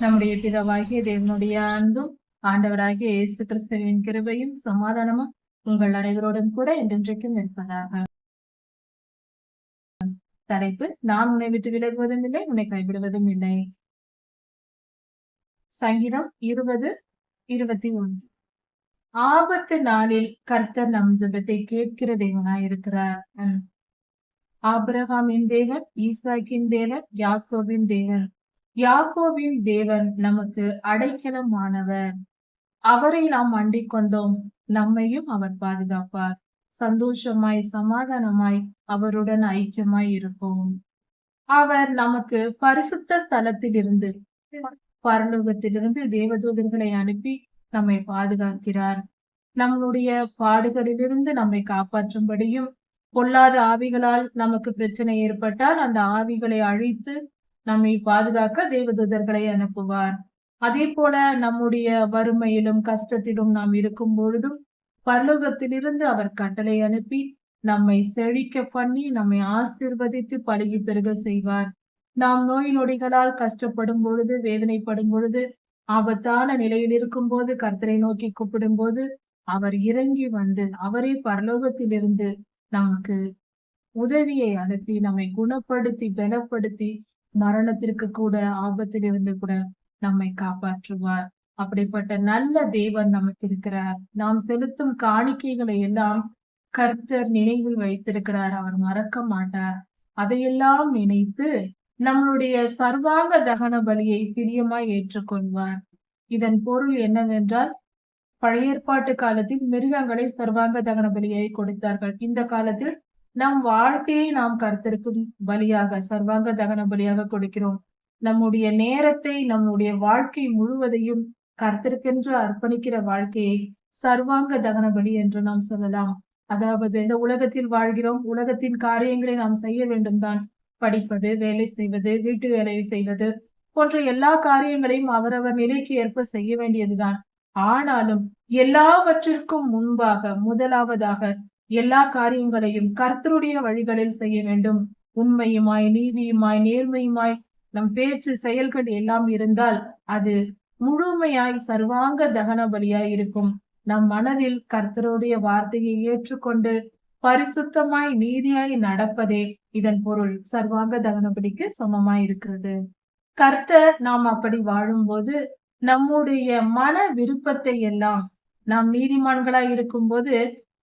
நம்முடைய பிதாவாகிய தேவனுடைய அன்பும் ஆண்டவராகிய இயேசு கிறிஸ்துவின் கிருபையும் சமாதானமும் உங்கள் அனைவரோடும் கூட என்றென்றைக்கும் இருப்பதாக. தலைப்பு: நான் உன்னை விட்டு விலகுவதும் இல்லை, உன்னை கைவிடுவதும் இல்லை. சங்கீதம் 20:21. ஆபத்து நாளில் கர்த்தர் நம் ஜெபத்தை கேட்கிற தேவனாய் இருக்கிறார். ஆபிரகாமின் தேவன், ஈசாக்கின் தேவன், யாக்கோபின் தேவன். யாக்கோபின் தேவன் நமக்கு அடைக்கலமானவர். அவரை நாம் அண்டிக் கொண்டோம், நம்மையும் அவர் பாதுகாப்பார். சந்தோஷமாய் சமாதானமாய் அவருடன் ஐக்கியமாய் இருப்போம். அவர் நமக்கு பரிசுத்த ஸ்தலத்திலிருந்து, பரலோகத்திலிருந்து தேவதூதர்களை அனுப்பி நம்மை பாதுகாக்கிறார். நம்முடைய பாடுகளிலிருந்து நம்மை காப்பாற்றும்படியும், பொல்லாத ஆவிகளால் நமக்கு பிரச்சனை ஏற்பட்டால் அந்த ஆவிகளை அழித்து நம்மை பாதுகாக்க தேவதூதர்களை அனுப்புவார். அதே போல நம்முடைய வறுமையிலும் கஷ்டத்திலும் நாம் இருக்கும் பொழுதும் பரலோகத்திலிருந்து அவர் கட்டளை அனுப்பி நம்மை செழிக்க பண்ணி நம்மை ஆசீர்வதித்து பலுகி பெருக செய்வார். நாம் நோய் நொடிகளால் கஷ்டப்படும் பொழுது, வேதனைப்படும் பொழுது, ஆபத்தான நிலையில் இருக்கும் போது கர்த்தரை நோக்கி கூப்பிடும் போது அவர் இறங்கி வந்து அவரே பரலோகத்திலிருந்து நமக்கு உதவியை அனுப்பி நம்மை குணப்படுத்தி பலப்படுத்தி மரணத்திற்கு கூட, ஆபத்திலிருந்து கூட நம்மை காப்பாற்றுவார். அப்படிப்பட்ட நல்ல தேவன் நமக்கு இருக்கிறார். நாம் செலுத்தும் காணிக்கைகளை எல்லாம் கர்த்தர் நினைவில் வைத்திருக்கிறார். அவர் மறக்க மாட்டார். அதையெல்லாம் நினைத்து நம்மளுடைய சர்வாங்க தகன பலியை பிரியமாய் ஏற்றுக்கொள்வார். இதன் பொருள் என்னவென்றால், பழைய ஏற்பாட்டு காலத்தில் மிருகங்களை சர்வாங்க தகன பலியை கொடுத்தார்கள். இந்த காலத்தில் நம் வாழ்க்கையை நாம் கர்த்தருக்கு பலியாக, சர்வாங்க தகன பலியாக கொடுக்கிறோம். நம்முடைய நேரத்தை, நம்முடைய வாழ்க்கை முழுவதையும் கர்த்தருக்கென்று அர்ப்பணிக்கிற வாழ்க்கையை சர்வாங்க தகன பலி என்று நாம் சொல்லலாம். அதாவது, இந்த உலகத்தில் வாழ்கிறோம், உலகத்தின் காரியங்களை நாம் செய்ய வேண்டும் தான். படிப்பது, வேலை செய்வது, வீட்டு வேலையை செய்வது போன்ற எல்லா காரியங்களையும் அவரவர் நிலைக்கு ஏற்ப செய்ய வேண்டியதுதான். ஆனாலும் எல்லாவற்றிற்கும் முன்பாக, முதலாவதாக எல்லா காரியங்களையும் கர்த்தருடைய வழிகளில் செய்ய வேண்டும். உண்மையுமாய், நீதியுமாய், நேர்மையுமாய் நம் பேச்சு செயல்கள் எல்லாம் இருந்தால் அது முழுமையாய் சர்வாங்க தகன பலியாய் இருக்கும். நம் மனதில் கர்த்தருடைய வார்த்தையை ஏற்றுக்கொண்டு பரிசுத்தமாய் நீதியாய் நடப்பதே இதன் பொருள். சர்வாங்க தகன பலிக்கு சமமாய் இருக்கிறது. கர்த்தர் நாம் அப்படி வாழும்போது நம்முடைய மன விருப்பத்தை எல்லாம், நாம் நீதிமான்களாய் இருக்கும்போது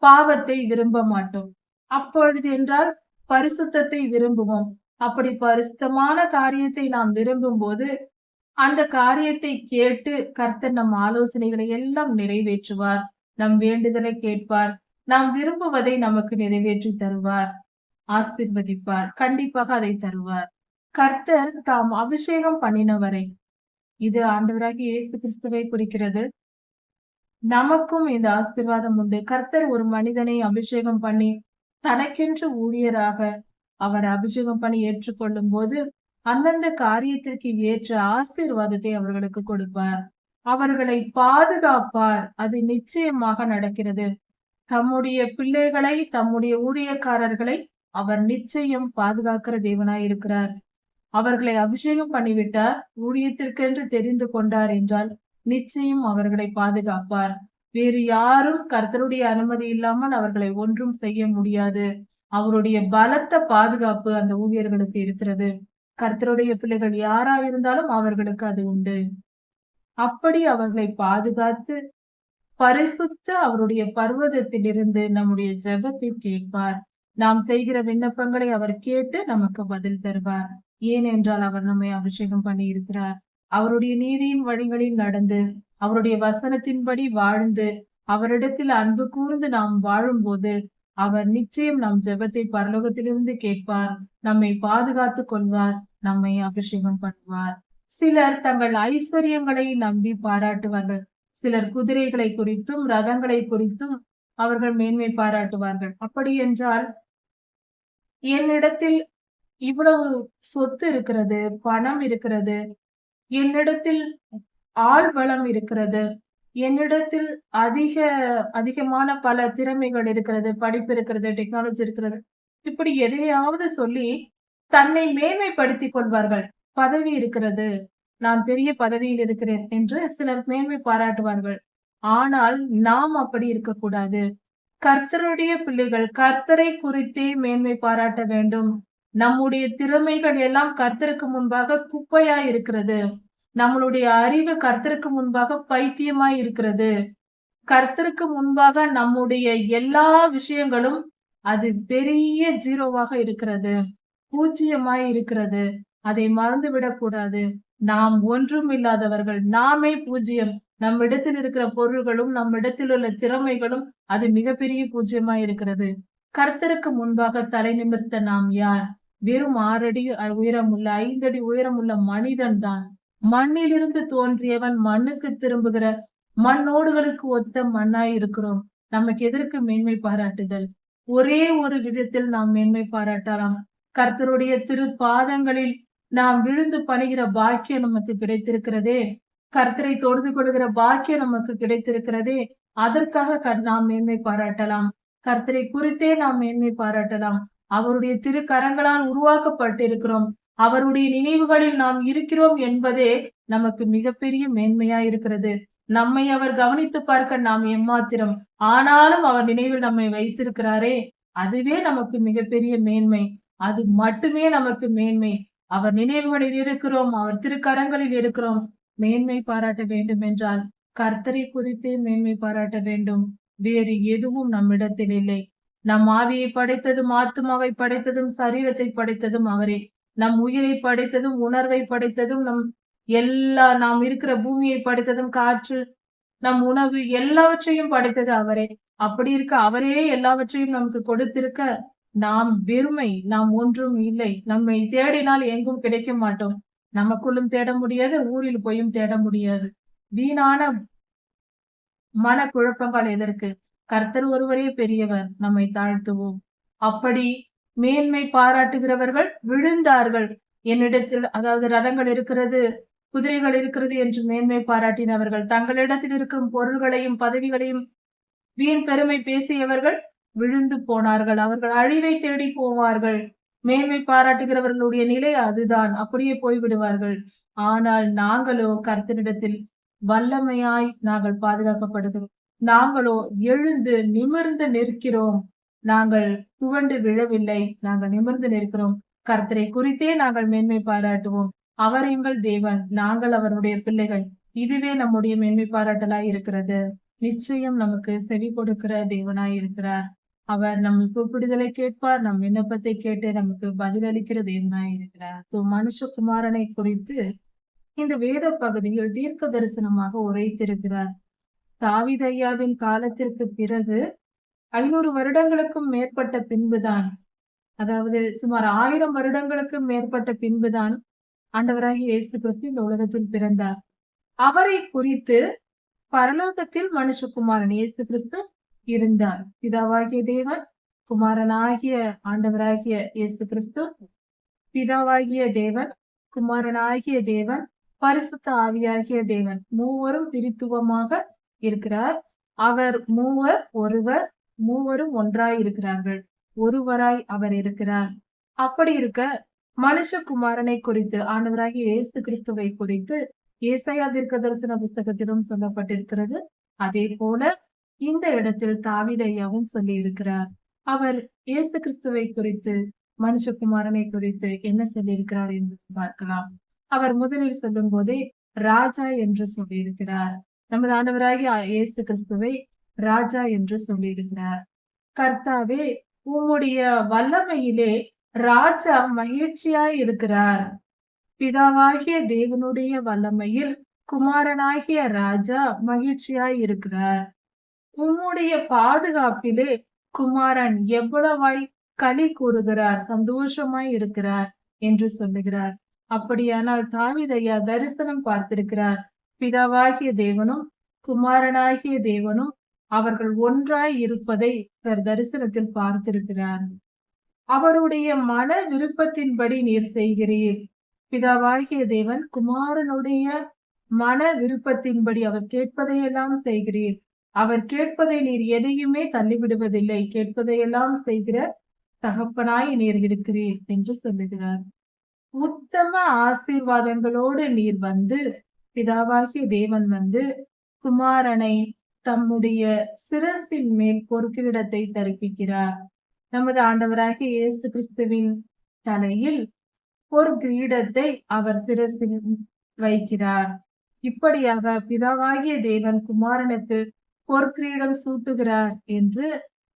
பாவத்தை விரும்ப மாட்டோம். அப்பொழுது என்றால் பரிசுத்தத்தை விரும்புவோம். அப்படி பரிசுத்தமான காரியத்தை நாம் விரும்பும் போது அந்த காரியத்தை கேட்டு கர்த்தர் நம் ஆலோசனைகளை எல்லாம் நிறைவேற்றுவார். நம் வேண்டுதலை கேட்பார். நாம் விரும்புவதை நமக்கு நிறைவேற்றி தருவார், ஆசீர்வதிப்பார். கண்டிப்பாக அதை தருவார். கர்த்தர் தாம் அபிஷேகம் பண்ணினவரை, இது ஆண்டவராகிய இயேசு கிறிஸ்துவை குறிக்கிறது. நமக்கும் இந்த ஆசீர்வாதம் உண்டு. கர்த்தர் ஒரு மனிதனை அபிஷேகம் பண்ணி தனக்கென்று ஊழியராக அவர் அபிஷேகம் பண்ணி ஏற்றுக்கொள்ளும் போது அந்தந்த காரியத்திற்கு ஏற்ற ஆசீர்வாதத்தை அவர்களுக்கு கொடுப்பார். அவர்களை பாதுகாப்பார். அது நிச்சயமாக நடக்கிறது. தம்முடைய பிள்ளைகளை, தம்முடைய ஊழியக்காரர்களை அவர் நிச்சயம் பாதுகாக்கிற தேவனாய் இருக்கிறார். அவர்களை அபிஷேகம் பண்ணிவிட்டார், ஊழியத்திற்கென்று தெரிந்து கொண்டார் என்றால் நிச்சயம் அவர்களை பாதுகாப்பார். வேறு யாரும் கர்த்தருடைய அனுமதி இல்லாமல் அவர்களை ஒன்றும் செய்ய முடியாது. அவருடைய பலத்த பாதுகாப்பு அந்த ஊழியர்களுக்கு இருக்கிறது. கர்த்தருடைய பிள்ளைகள் யாராயிருந்தாலும் அவர்களுக்கு அது உண்டு. அப்படி அவர்களை பாதுகாத்து பரிசுத்த அவருடைய பர்வதத்திலிருந்து நம்முடைய ஜெபத்தை கேட்பார். நாம் செய்கிற விண்ணப்பங்களை அவர் கேட்டு நமக்கு பதில் தருவார். ஏனென்றால் அவர் நம்மை அபிஷேகம் பண்ணி இருக்கிறார். அவருடைய நீதியின் வழிகளில் நடந்து, அவருடைய வசனத்தின்படி வாழ்ந்து, அவரிடத்தில் அன்பு கூர்ந்து நாம் வாழும்போது அவர் நிச்சயம் நம் ஜெபத்தை பரலோகத்திலிருந்து கேட்பார், நம்மை பாதுகாத்து கொள்வார், நம்மை அபிஷேகம் பண்ணுவார். சிலர் தங்கள் ஐஸ்வர்யங்களை நம்பி பாராட்டுவார்கள். சிலர் குதிரைகளை குறித்தும் ரதங்களை குறித்தும் அவர்கள் மேன்மை பாராட்டுவார்கள். அப்படி என்றால், என்னிடத்தில் இவ்வளவு சொத்து இருக்கிறது, பணம் இருக்கிறது, என்னிடத்தில் ஆள் பலம் இருக்கிறது, என்னிடத்தில் அதிகமான பல திறமைகள் இருக்கிறது, படிப்பு இருக்கிறது, டெக்னாலஜி இருக்கிறது, இப்படி எதையாவது சொல்லி தன்னை மேன்மைப்படுத்திக் கொள்வார்கள். பதவி இருக்கிறது, நான் பெரிய பதவியில் இருக்கிறேன் என்று சிலர் மேன்மை பாராட்டுவார்கள். ஆனால் நாம் அப்படி இருக்கக்கூடாது. கர்த்தருடைய பிள்ளைகள் கர்த்தரை குறித்தே மேன்மை பாராட்ட வேண்டும். நம்முடைய திறமைகள் எல்லாம் கர்த்தருக்கு முன்பாக குப்பையாய் இருக்கிறது. நம்மளுடைய அறிவு கர்த்தருக்கு முன்பாக பைத்தியமாய் இருக்கிறது. கர்த்தருக்கு முன்பாக நம்முடைய எல்லா விஷயங்களும் அது பெரிய ஜீரோவாக இருக்கிறது. பூஜ்ஜியமாய் இருக்கிறது. அதை மறந்துவிடக் கூடாது. நாம் ஒன்றும் இல்லாதவர்கள். நாமே பூஜ்ஜியம். நம்மிடத்தில் இருக்கிற பொருள்களும் நம்மிடத்தில் உள்ள திறமைகளும் அது மிகப்பெரிய பூஜ்ஜியமாய் இருக்கிறது. கர்த்தருக்கு முன்பாக தலை நிமிர்த்த நாம் யார்? வெறும் 6 அடி உயரமுள்ள 5 அடி உயரமுள்ள மனிதன் தான். மண்ணிலிருந்து தோன்றியவன் மண்ணுக்கு திரும்புகிற மண்ணோடுகளுக்கு ஒத்த மண்ணாய் இருக்கிறோம். நமக்கு எதற்கு மேன்மை பாராட்டுதல்? ஒரே ஒரு விதத்தில் நாம் மேன்மை பாராட்டலாம். கர்த்தருடைய திருப்பாதங்களில் நாம் விழுந்து பணிகிற பாக்கியம் நமக்கு கிடைத்திருக்கிறதே. கர்த்தரை தொழுது கொள்கிற பாக்கியம் நமக்கு கிடைத்திருக்கிறதே. அதற்காக நாம் மேன்மை பாராட்டலாம். கர்த்தரை குறித்தே நாம் மேன்மை பாராட்டலாம். அவருடைய திருக்கரங்களால் உருவாக்கப்பட்டிருக்கிறோம். அவருடைய நினைவுகளில் நாம் இருக்கிறோம் என்பதே நமக்கு மிகப்பெரிய மேன்மையா இருக்கிறது. நம்மை அவர் கவனித்து பார்க்க நாம் எம்மாத்திரம். ஆனாலும் அவர் நினைவில் நம்மை வைத்திருக்கிறாரே, அதுவே நமக்கு மிகப்பெரிய மேன்மை. அது மட்டுமே நமக்கு மேன்மை. அவர் நினைவுகளில் இருக்கிறோம், அவர் திருக்கரங்களில் இருக்கிறோம். மேன்மை பாராட்ட வேண்டும் என்றால் கர்த்தரை குறித்தே மேன்மை பாராட்ட வேண்டும். வேறு எதுவும் நம்மிடத்தில் இல்லை. நம் ஆவியை படைத்ததும் ஆத்துமாவை படைத்ததும் சரீரத்தை படைத்ததும் அவரே. நம் உயிரை படைத்ததும் உணர்வை படைத்ததும் நாம் இருக்கிற பூமியை படைத்ததும் காற்று, நம் உணவு எல்லாவற்றையும் படைத்தது அவரே. அப்படி இருக்க அவரே எல்லாவற்றையும் நமக்கு கொடுத்திருக்க நாம் வெறுமை, நாம் ஒன்றும் இல்லை. நம்மை தேடினால் எங்கும் கிடைக்க மாட்டோம். நமக்குள்ளும் தேட முடியாது, ஊரில் போயும் தேட முடியாது. வீணான மன குழப்பங்கள் எதற்கு? கர்த்தர் ஒருவரே பெரியவர். நம்மை தாழ்த்துவோம். அப்படி மேன்மை பாராட்டுகிறவர்கள் விழுந்தார்கள். என்னிடத்தில் அதாவது ரதங்கள் இருக்கிறது, குதிரைகள் இருக்கிறது என்று மேன்மை பாராட்டினவர்கள், தங்களிடத்தில் இருக்கும் பொருள்களையும் பதவிகளையும் வீண் பெருமை பேசியவர்கள் விழுந்து போனார்கள். அவர்கள் அழிவை தேடி போவார்கள். மேன்மை பாராட்டுகிறவர்களுடைய நிலை அதுதான். அப்படியே போய்விடுவார்கள். ஆனால் நாங்களோ கர்த்தரிடத்தில் வல்லமையாய் நாங்கள் பாதுகாக்கப்படுகிறோம். நாங்களோ எழுந்து நிமிர்ந்து நிற்கிறோம். நாங்கள் துவண்டு விழவில்லை. நாங்கள் நிமிர்ந்து நிற்கிறோம். கர்த்தரை குறித்தே நாங்கள் மேன்மை பாராட்டுவோம். அவர் எங்கள் தேவன், நாங்கள் அவருடைய பிள்ளைகள். இதுவே நம்முடைய மேன்மை பாராட்டலாய் இருக்கிறது. நிச்சயம் நமக்கு செவி கொடுக்கிற தேவனாய் இருக்கிறார். அவர் நம் கூப்பிடுதலை கேட்பார். நம் விண்ணப்பத்தை கேட்டு நமக்கு பதிலளிக்கிற தேவனாய் இருக்கிறார். மனுஷகுமாரனை குறித்து இந்த வேத பகுதியில் தீர்க்க தரிசனமாக உரைத்திருக்கிறார். தாவீது ஐயாவின் காலத்திற்கு பிறகு 500 வருடங்களுக்கும் மேற்பட்ட பின்புதான், அதாவது சுமார் 1000 வருடங்களுக்கும் மேற்பட்ட பின்புதான் ஆண்டவராகிய இயேசு கிறிஸ்து இந்த உலகத்தில் பிறந்தார். அவரை குறித்து பரலோகத்தில் மனுஷகுமாரன் இயேசு கிறிஸ்து இருந்தார். பிதாவாகிய தேவன், குமாரனாகிய ஆண்டவராகிய இயேசு கிறிஸ்து, பிதாவாகிய தேவன், குமாரனாகிய தேவன், பரிசுத்த ஆவியாகிய தேவன் மூவரும் திரித்துவமாக இருக்கிறார். அவர் மூவர் ஒருவர், மூவரும் ஒன்றாய் இருக்கிறார்கள். ஒருவராய் அவர் இருக்கிறார். அப்படி இருக்க மனுஷகுமாரனை குறித்து, ஆண்டவராகிய இயேசு கிறிஸ்துவை குறித்து ஏசாயா தீர்க்க தரிசன புஸ்தகத்திலும் சொல்லப்பட்டிருக்கிறது. அதே போல இந்த இடத்தில் தாவீது ஐயாவும் சொல்லி இருக்கிறார். அவர் இயேசு கிறிஸ்துவை குறித்து, மனுஷகுமாரனை குறித்து என்ன சொல்லியிருக்கிறார் என்று பார்க்கலாம். அவர் முதலில் சொல்லும் போதே ராஜா என்று சொல்லியிருக்கிறார். நமது ஆண்டவராகிய இயேசு கிறிஸ்துவை ராஜா என்று சொல்லியிருக்கிறார். கர்த்தாவே, உம்முடைய வல்லமையிலே ராஜா மகிழ்ச்சியாய் இருக்கிறார். பிதாவாகிய தேவனுடைய வல்லமையில் குமாரனாகிய ராஜா மகிழ்ச்சியாய் இருக்கிறார். உம்முடைய பாதுகாப்பிலே குமாரன் எவ்வளவாய் களி கூறுகிறார், சந்தோஷமாய் இருக்கிறார் என்று சொல்லுகிறார். அப்படியானால் தாவீது ஐயா தரிசனம் பார்த்திருக்கிறார். பிதாவாகிய தேவனும் குமாரனாகிய தேவனும் அவர்கள் ஒன்றாய் இருப்பதை தரிசனத்தில் பார்த்திருக்கிறார். அவருடைய மன விருப்பத்தின்படி நீர் செய்கிறீர். பிதாவாகிய தேவன் குமாரனுடைய மன விருப்பத்தின்படி அவர் கேட்பதையெல்லாம் செய்கிறீர். அவர் கேட்பதை நீர் எதையுமே தள்ளிவிடுவதில்லை. கேட்பதையெல்லாம் செய்கிற தகப்பனாய் நீர் இருக்கிறீர் என்று சொல்லுகிறார். உத்தம ஆசீர்வாதங்களோடு நீர் வந்து பிதாவாகிய தேவன் வந்து குமாரனை தம்முடைய சிரசின் மேல் பொற்கிரீடத்தை தரிப்பிக்கிறார். நமது ஆண்டவராகிய இயேசு கிறிஸ்துவின் தலையில் ஒரு கிரீடத்தை அவர் சிரசில் வைக்கிறார். இப்படியாக பிதாவாகிய தேவன் குமாரனுக்கு பொற்கிரீடம் சூட்டுகிறார் என்று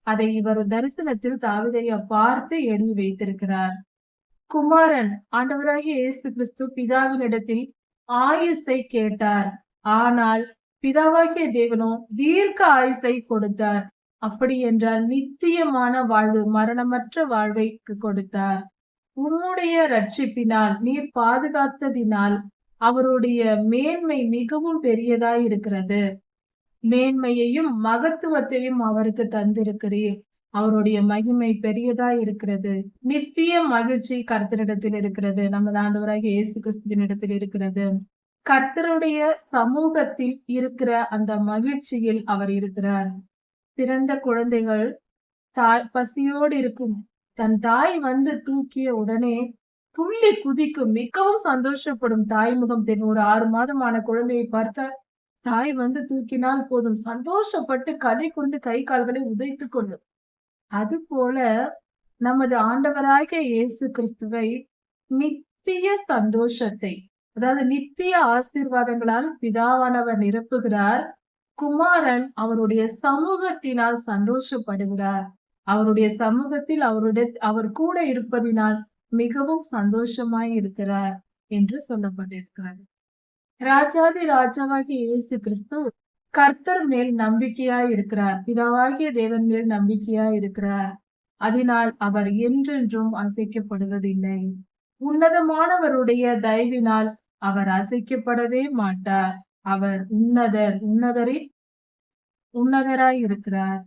அதை இவர் தரிசனத்தில் தாவீதையா பார்த்து எழுதி வைத்திருக்கிறார். குமாரன் ஆண்டவராகிய இயேசு கிறிஸ்து பிதாவினிடத்தில் ஆயுசை கேட்டார். ஆனால் பிதாவாகிய தேவனோ தீர்க்க ஆயுசை கொடுத்தார். அப்படி என்றால் நித்தியமான வாழ்வு, மரணமற்ற வாழ்வை கொடுத்தார். உம்முடைய ரட்சிப்பினால் நீர் பாதுகாத்ததினால் அவருடைய மேன்மை மிகவும் பெரியதாய் இருக்கிறது. மேன்மையையும் மகத்துவத்தையும் அவருக்கு தந்திருக்கிறீர். அவருடைய மகிமை பெரியதா இருக்கிறது. நித்திய மகிழ்ச்சி கர்த்தரிடத்தில் இருக்கிறது. நமது ஆண்டவராகிய இயேசு கிறிஸ்துவின் இடத்தில் இருக்கிறது. கர்த்தருடைய சமூகத்தில் இருக்கிற அந்த மகிழ்ச்சியில் அவர் இருக்கிறார். பிறந்த குழந்தைகள் பசியோடு இருக்கும். தன் தாய் வந்து தூக்கிய உடனே துள்ளி குதிக்கும், மிகவும் சந்தோஷப்படும். தாய் முகம் தெரியும். ஒரு 6 மாதமான குழந்தையை பார்த்த தாய் வந்து தூக்கினால் போதும், சந்தோஷப்பட்டு களி கொண்டு கை கால்களை உதைத்து கொள்ளும். அது போல நமது ஆண்டவராகிய இயேசு கிறிஸ்துவை நித்திய சந்தோஷத்தை, அதாவது நித்திய ஆசீர்வாதங்களால் பிதாவானவர் நிரப்புகிறார். குமாரன் அவருடைய சமூகத்தினால் சந்தோஷப்படுகிறார். அவருடைய சமூகத்தில் அவர் கூட இருப்பதினால் மிகவும் சந்தோஷமாய் இருக்கிறார் என்று சொல்லப்பட்டிருக்கிறது. ராஜாதி ராஜாவாகிய இயேசு கிறிஸ்து கர்த்தர் மேல் நம்பிக்கையாய் இருக்கிறார். பிதாவாகிய தேவன் மேல் நம்பிக்கையாய் இருக்கிறார். அதனால் அவர் என்றென்றும் அசைக்கப்படுவதில்லை. உன்னதமானவருடைய தயவினால் அவர் அசைக்கப்படவே மாட்டார். அவர் உன்னதராய் இருக்கிறார்.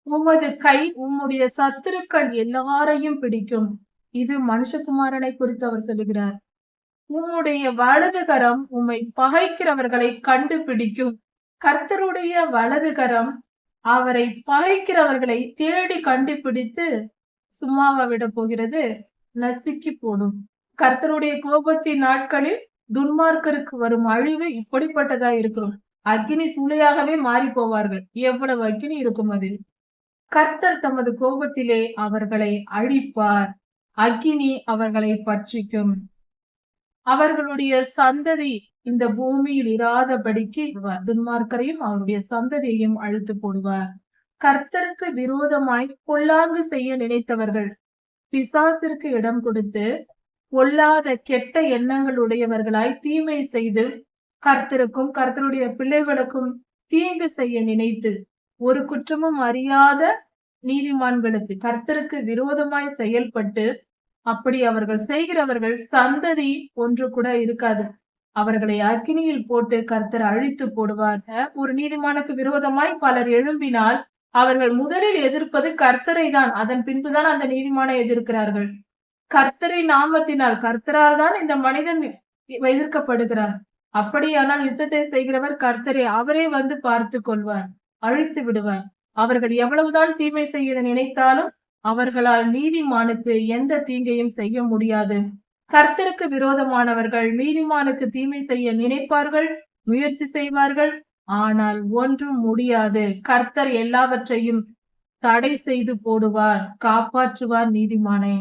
உமது கை உம்முடைய சத்துருக்கள் எல்லாரையும் பிடிக்கும். இது மனுஷகுமாரனை குறித்து அவர் சொல்லுகிறார். உம்முடைய வலதுகரம் உம்மை பகைக்கிறவர்களை கண்டுபிடிக்கும். கர்த்தருடைய வலதுகரம் அவரை பகைக்கிறவர்களை தேடி கண்டுபிடித்து சும்மாவா விட போகிறது? நசுக்கி போடும். கர்த்தருடைய கோபத்தின் நாட்களில் துன்மார்க்கருக்கு வரும் அழிவு இப்படிப்பட்டதா இருக்கும். அக்கினி சூளையாகவே மாறி போவார்கள். எவ்வளவு அக்கினி இருக்கும் அதில். கர்த்தர் தமது கோபத்திலே அவர்களை அழிப்பார். அக்கினி அவர்களை பட்சிக்கும். அவர்களுடைய சந்ததி இந்த பூமியில் இராதபடிக்கு துன்மார்க்கரையும் அவருடைய சந்ததியையும் அழித்து போடுவார். கர்த்தருக்கு விரோதமாய் பொல்லாங்கு செய்ய நினைத்தவர்கள் பிசாசிற்கு இடம் கொடுத்து பொல்லாத கெட்ட எண்ணங்கள் உடையவர்களாய் தீமை செய்து கர்த்தருக்கும் கர்த்தருடைய பிள்ளைகளுக்கும் தீங்கு செய்ய நினைத்து ஒரு குற்றமும் அறியாத நீதிமான்களுக்கு கர்த்தருக்கு விரோதமாய் செயல்பட்டு அப்படி அவர்கள் செய்கிறவர்கள் சந்ததி ஒன்று கூட இருக்காது. அவர்களை அக்கினியில் போட்டு கர்த்தர் அழித்து போடுவார். ஒரு நீதிமானுக்கு விரோதமாய் பலர் எழும்பினால் அவர்கள் முதலில் எதிர்ப்பது கர்த்தரை தான். அதன் பின்புதான் அந்த நீதிமானை எதிர்க்கிறார்கள். கர்த்தரை நாமத்தினால் கர்த்தரால் தான் இந்த மனிதன் எதிர்க்கப்படுகிறான். அப்படியானால் யுத்தத்தை செய்கிறவர் கர்த்தரை அவரே வந்து பார்த்து கொள்வார், அழித்து விடுவார். அவர்கள் எவ்வளவுதான் தீமை செய்ய நினைத்தாலும் அவர்களால் நீதிமானுக்கு எந்த தீங்கையும் செய்ய முடியாது. கர்த்தருக்கு விரோதமானவர்கள் நீதிமானுக்கு தீமை செய்ய நினைப்பார்கள், முயற்சி செய்வார்கள், ஆனால் ஒன்றும் முடியாது. கர்த்தர் எல்லாவற்றையும் தடை செய்து போடுவார், காப்பாற்றுவார் நீதிமானை.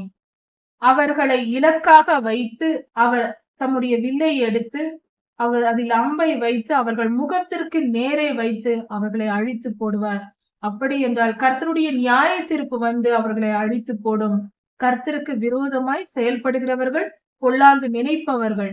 அவர்களை இலக்காக வைத்து அவர் தம்முடைய வில்லை எடுத்து அவர் அதில் அம்பை வைத்து அவர்கள் முகத்திற்கு நேரே வைத்து அவர்களை அழித்து போடுவார். அப்படி என்றால் கர்த்தருடைய நியாய தீர்ப்பு வந்து அவர்களை அழித்து போடும். கர்த்தருக்கு விரோதமாய் செயல்படுகிறவர்கள், பொல்லாங்கு நினைப்பவர்கள்,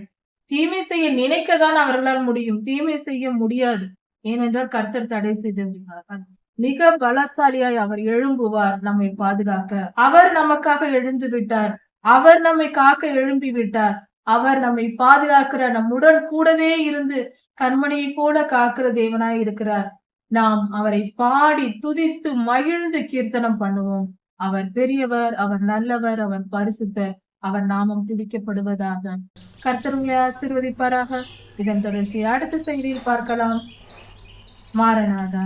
தீமை செய்ய நினைக்கத்தான் அவர்களால் முடியும், தீமை செய்ய முடியாது. ஏனென்றால் கர்த்தர் தடை செய்து விடுவார். மிக பலசாலியாய் அவர் எழும்புவார் நம்மை பாதுகாக்க. அவர் நமக்காக எழுந்து விட்டார். அவர் நம்மை காக்க எழும்பி விட்டார். அவர் நம்மை பாதுகாக்கிற நம்முடன் கூடவே இருந்து கண்மணியை போல காக்கிற தேவனாய் இருக்கிறார். நாம் அவரை பாடி துதித்து மகிழ்ந்து கீர்த்தனம் பண்ணுவோம். அவர் பெரியவர், அவர் நல்லவர், அவர் பரிசுத்தர். அவர் நாமம் துதிக்கப்படுவதாக. கர்த்தர் உங்களை ஆசீர்வதிப்பாராக. இதன் தொடர்ச்சி அடுத்த செய்தியில் பார்க்கலாம். மாரநாதா.